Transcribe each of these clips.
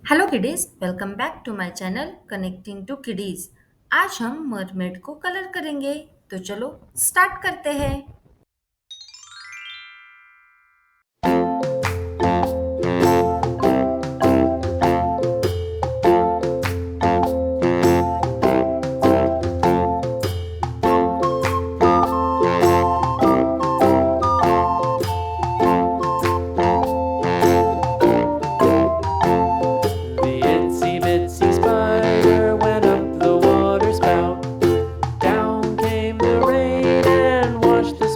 Hello kiddies, welcome back to my channel connecting to kiddies. आज हम mermaid को colour करेंगे। तो चलो स्टार्ट करते हैं। The itsy bitsy spider went up the water spout. Down came the rain and washed the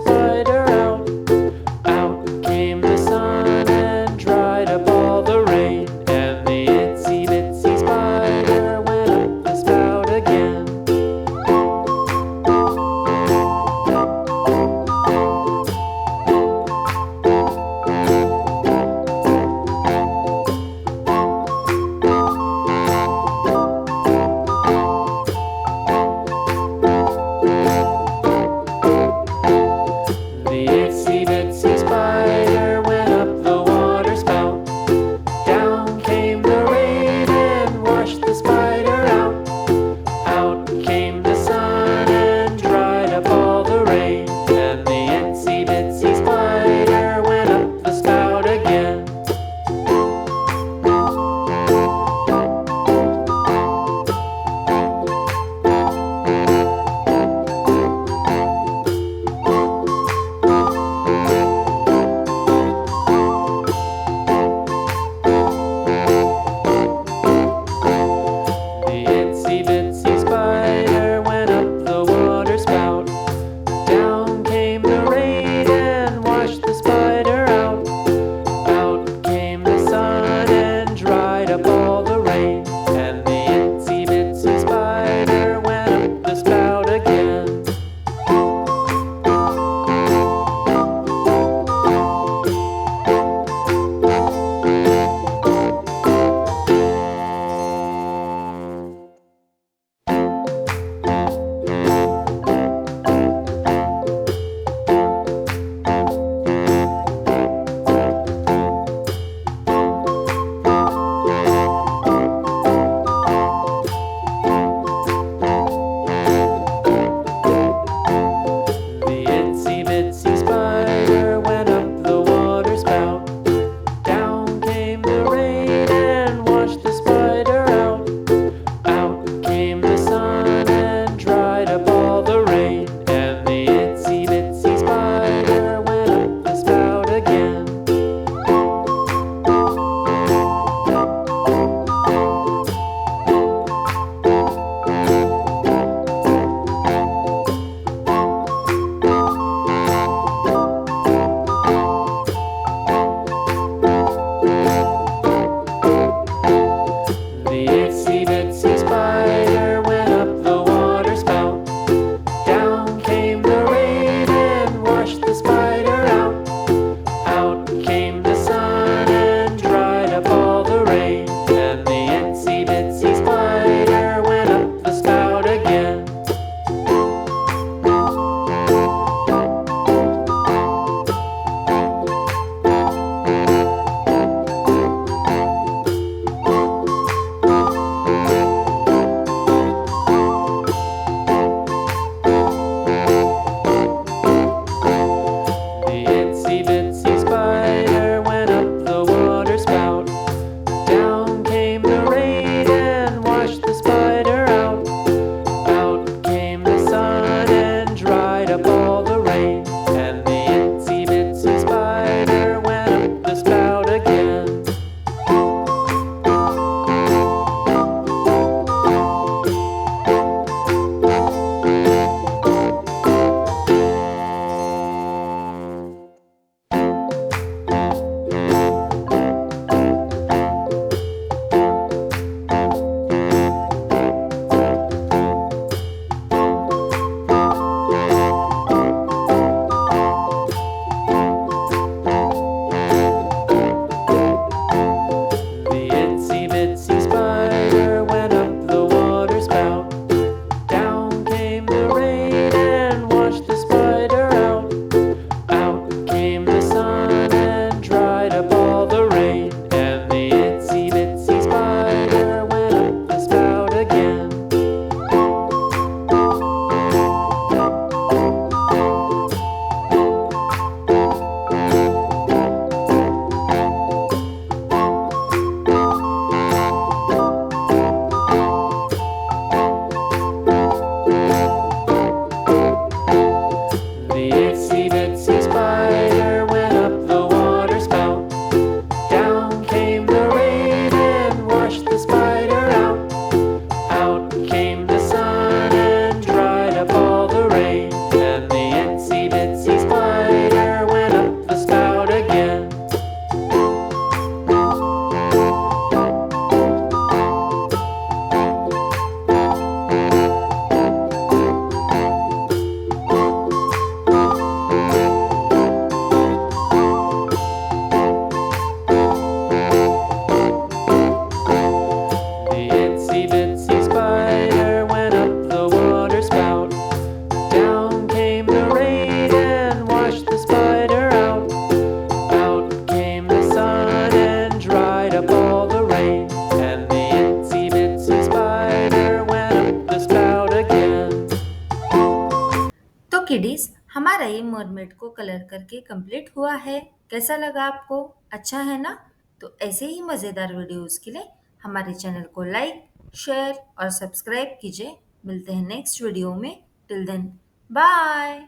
kiddies, हमारा ये मरमेड को कलर करके कंप्लीट हुआ है। कैसा लगा आपको? अच्छा है ना? तो ऐसे ही मज़ेदार वीडियोस के लिए हमारे चैनल को लाइक, शेयर और सब्सक्राइब कीजिए। मिलते हैं नेक्स्ट वीडियो में। Till then, bye.